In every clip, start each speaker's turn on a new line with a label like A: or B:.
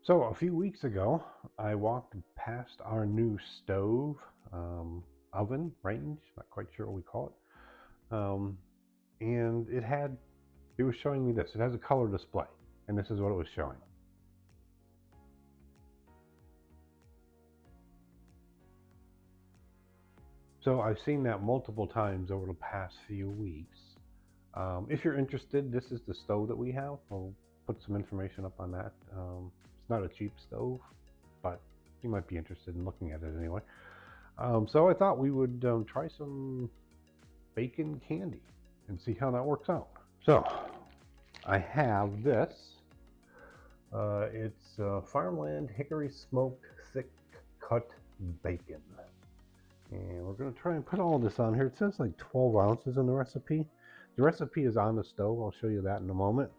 A: So a few weeks ago, I walked past our new stove, oven range, not quite sure what we call it, and it was showing me this. It has a color display, and this is what it was showing. So I've seen that multiple times over the past few weeks. If you're interested, this is the stove that we have. I'll put some information up on that. It's not a cheap stove, but you might be interested in looking at it anyway. So I thought we would try some bacon candy and see how that works out. So I have this. It's Farmland Hickory Smoked Thick Cut Bacon. And we're going to try and put all this on here. It says like 12 ounces in the recipe. The recipe is on the stove. I'll show you that in a moment.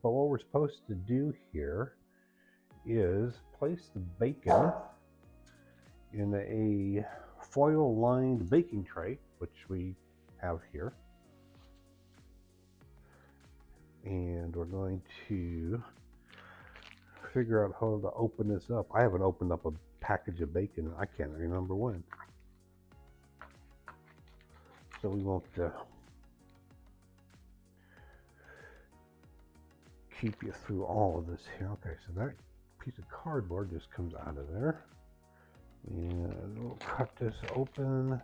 A: But what we're supposed to do here is place the bacon in a foil-lined baking tray, which we have here. And we're going to figure out how to open this up. I haven't opened up a package of bacon. I can't remember when. So we won't keep you through all of this here. Okay, so that piece of cardboard just comes out of there. And we'll cut this open.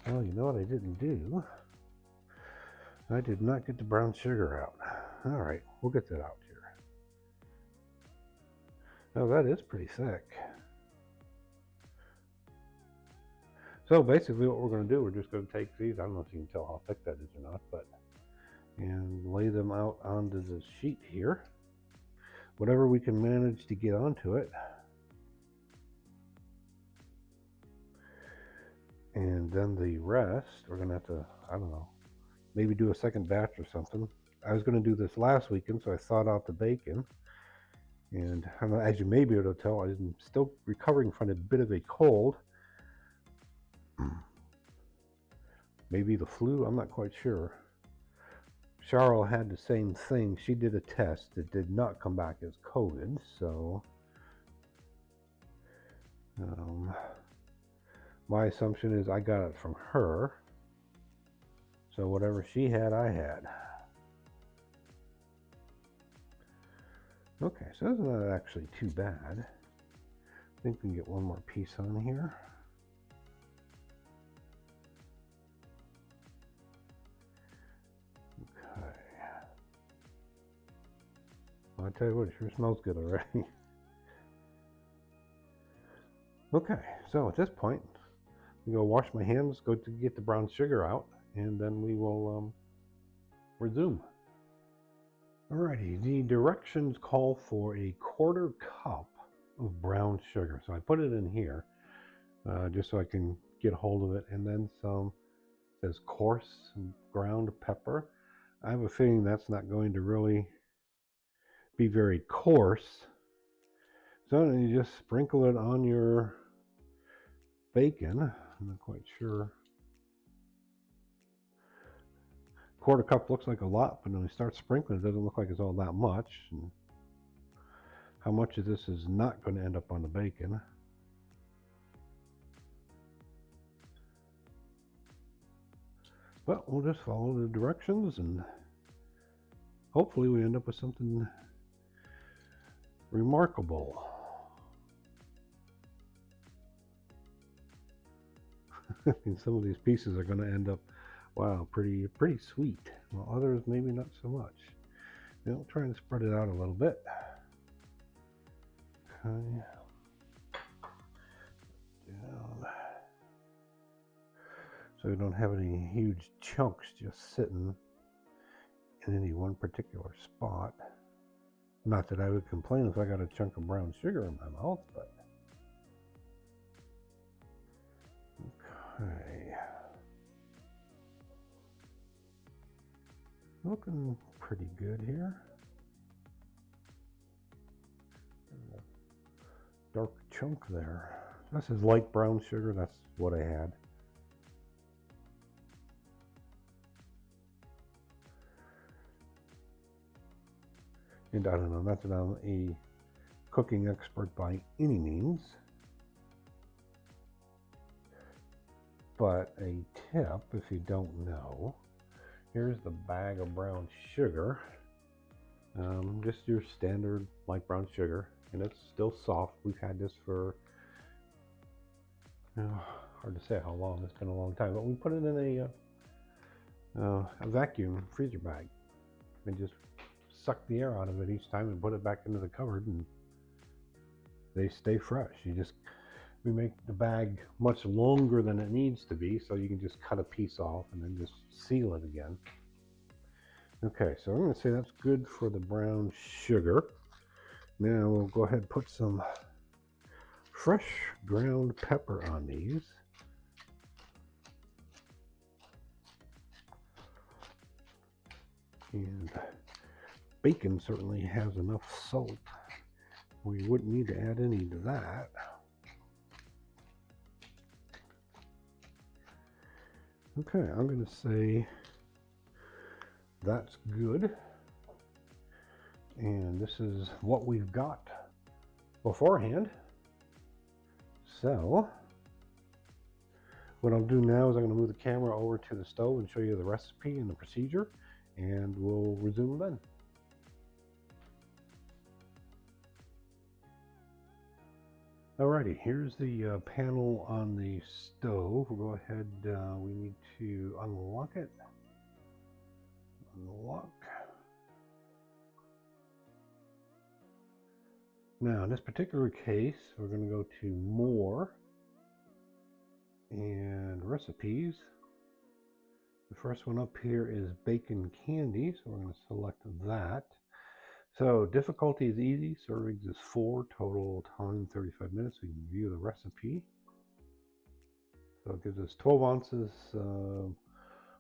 A: Oh, you know what I didn't do? I did not get the brown sugar out. All right, we'll get that out here. Oh, that is pretty thick. So basically what we're going to do, we're just going to take these, I don't know if you can tell how thick that is or not, and lay them out onto the sheet here. Whatever we can manage to get onto it. And then the rest, we're going to have to, I don't know, maybe do a second batch or something. I was going to do this last weekend, so I thawed out the bacon. And as you may be able to tell, I'm still recovering from a bit of a cold. Maybe the flu, I'm not quite sure. Cheryl had the same thing. She did a test. It did not come back as COVID, so my assumption is I got it from her. So whatever she had, I had. Okay, so that's not actually too bad. I think we can get one more piece on here. Okay. Well, I tell you what, it sure smells good already. Okay, so at this point, I'm going to wash my hands, go to get the brown sugar out, and then we will resume. Alrighty, the directions call for a 1/4 cup of brown sugar. So I put it in here just so I can get hold of it. And then some, it says coarse ground pepper. I have a feeling that's not going to really be very coarse. So you just sprinkle it on your bacon. I'm not quite sure. 1/4 cup looks like a lot, but when we start sprinkling, it doesn't look like it's all that much. And how much of this is not going to end up on the bacon? But we'll just follow the directions and hopefully we end up with something remarkable. And some of these pieces are going to end up, wow, pretty sweet. While others maybe not so much. Now I'll try and spread it out a little bit. Okay. Down. So we don't have any huge chunks just sitting in any one particular spot. Not that I would complain if I got a chunk of brown sugar in my mouth, but okay. Looking pretty good here. Dark chunk there. This is light brown sugar. That's what I had. And I don't know, not that I'm a cooking expert by any means, but a tip if you don't know, here's the bag of brown sugar. Just your standard light brown sugar, and it's still soft. We've had this for, hard to say how long, it's been a long time, but we put it in a vacuum freezer bag and just suck the air out of it each time and put it back into the cupboard, and they stay fresh. We make the bag much longer than it needs to be, so you can just cut a piece off and then just seal it again. Okay, so I'm going to say that's good for the brown sugar. Now we'll go ahead and put some fresh ground pepper on these. And bacon certainly has enough salt. We wouldn't need to add any to that. Okay, I'm going to say that's good. And this is what we've got beforehand. So what I'll do now is I'm going to move the camera over to the stove and show you the recipe and the procedure, and we'll resume then. Alrighty, here's the panel on the stove. We'll go ahead, we need to unlock it. Unlock. Now in this particular case, we're going to go to More and Recipes. The first one up here is Bacon Candy, so we're going to select that. So difficulty is easy, servings is 4, total time 35 minutes. We can view the recipe. So it gives us 12 ounces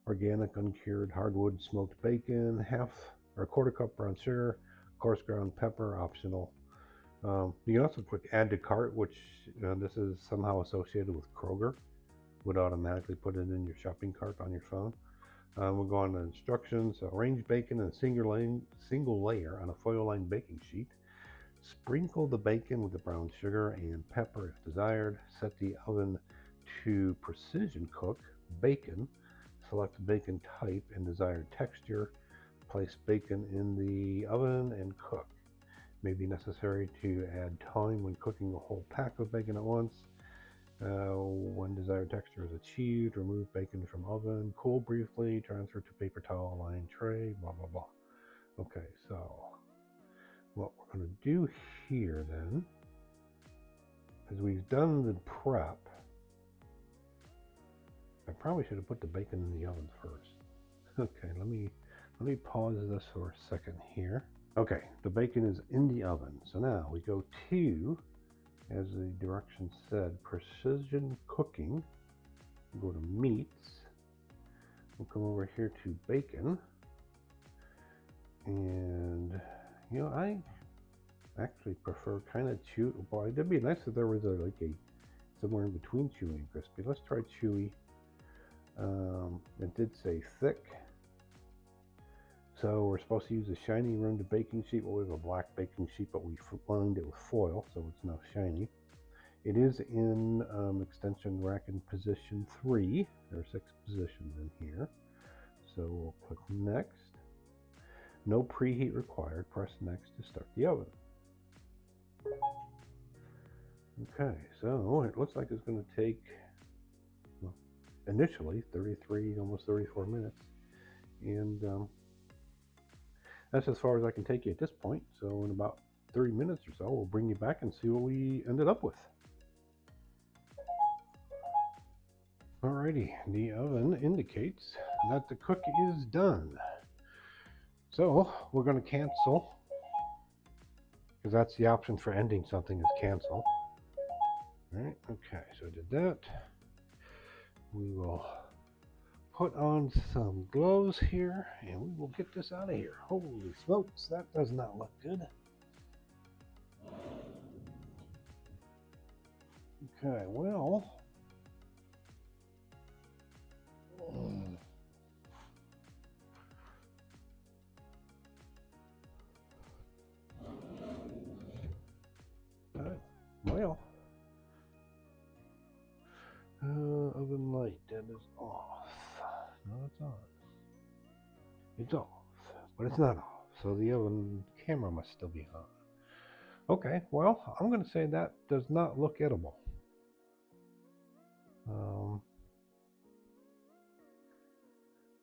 A: organic uncured hardwood smoked bacon, a quarter cup brown sugar, coarse ground pepper, optional. You can also click add to cart, which this is somehow associated with Kroger. Would automatically put it in your shopping cart on your phone. We'll go on to instructions. Arrange bacon in a single layer on a foil-lined baking sheet. Sprinkle the bacon with the brown sugar and pepper if desired. Set the oven to precision cook bacon. Select bacon type and desired texture. Place bacon in the oven and cook. It may be necessary to add time when cooking a whole pack of bacon at once. When desired texture is achieved, remove bacon from oven, cool briefly, transfer to paper towel lined tray, blah blah blah. Okay, so what we're going to do here then is we've done the prep. I probably should have put the bacon in the oven first. Okay, let me pause this for a second here. Okay, the bacon is in the oven. So now we go to, as the directions said, precision cooking. We'll go to meats. We'll come over here to bacon. And, you know, I actually prefer kind of chewy. Boy, it'd be nice if there was somewhere in between chewy and crispy. Let's try chewy. It did say thick. So we're supposed to use a shiny rimmed baking sheet. Well, we have a black baking sheet, but we lined it with foil, so it's now shiny. It is in extension rack in position 3. There are 6 positions in here. So we'll click next. No preheat required. Press next to start the oven. Okay, so it looks like it's going to take, well, initially 33, almost 34 minutes. And that's as far as I can take you at this point. So in about 30 minutes or so, we'll bring you back and see what we ended up with. Alrighty, the oven indicates that the cook is done. So we're going to cancel, because that's the option for ending something, is cancel. Alright, okay, so I did that. We will put on some gloves here, and we will get this out of here. Holy smokes, that does not look good. Okay, well, It's off, but it's not off. So the oven camera must still be on. Okay, well, I'm going to say that does not look edible.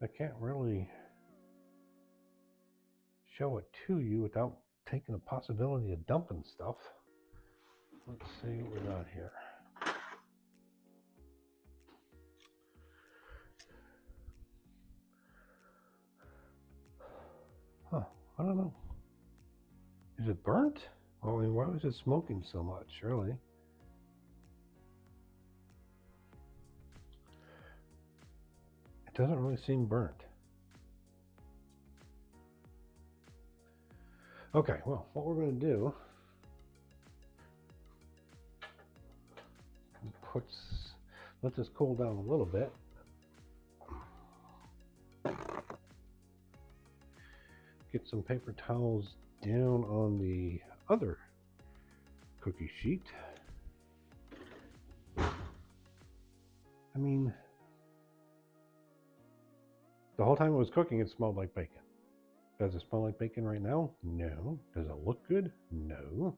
A: I can't really show it to you without taking the possibility of dumping stuff. Let's see what we got here. Huh, I don't know. Is it burnt? Well, I mean, why was it smoking so much, really? It doesn't really seem burnt. Okay, well, what we're going to do, let this cool down a little bit. Get some paper towels down on the other cookie sheet. I mean, the whole time it was cooking, it smelled like bacon. Does it smell like bacon right now? No. Does it look good? No.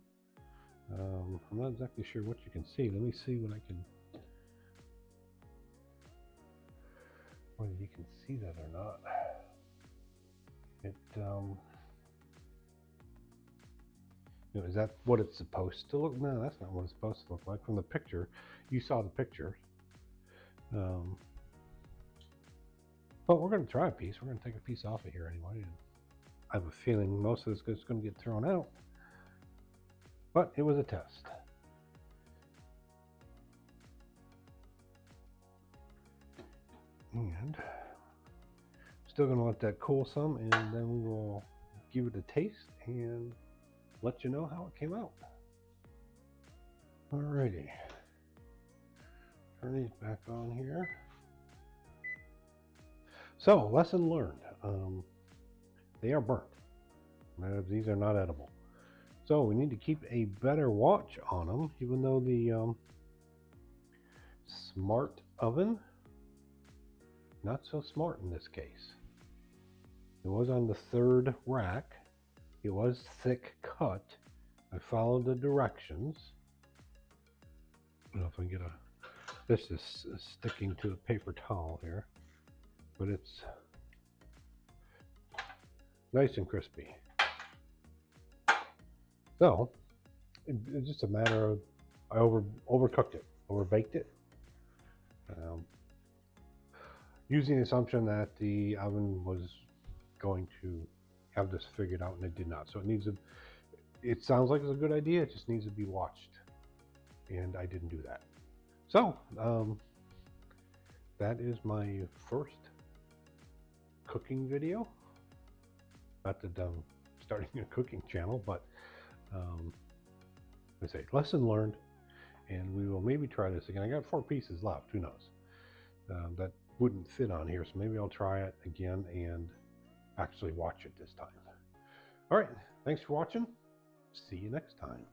A: I'm not exactly sure what you can see. Let me see what I can, whether you can see that or not. It, you know, is that what it's supposed to look? No, that's not what it's supposed to look like. From the picture, you saw the picture. But we're going to try a piece. We're going to take a piece off of here anyway. And I have a feeling most of this is going to get thrown out. But it was a test. And still going to let that cool some, and then we will give it a taste and let you know how it came out. Alrighty. Turn these back on here. So, lesson learned. They are burnt. These are not edible. So we need to keep a better watch on them, even though the smart oven, not so smart in this case. It was on the third rack. It was thick cut. I followed the directions. I don't know if I can get this is sticking to a paper towel here, but it's nice and crispy. So it's just a matter of I overcooked it, overbaked it. Using the assumption that the oven was going to have this figured out, and it did not. So it sounds like it's a good idea. It just needs to be watched, and I didn't do that. So that is my first cooking video. Not that I'm starting a cooking channel, but I say lesson learned, and we will maybe try this again. I got 4 pieces left. Who knows? That wouldn't fit on here, so maybe I'll try it again and actually watch it this time. All right, thanks for watching. See you next time.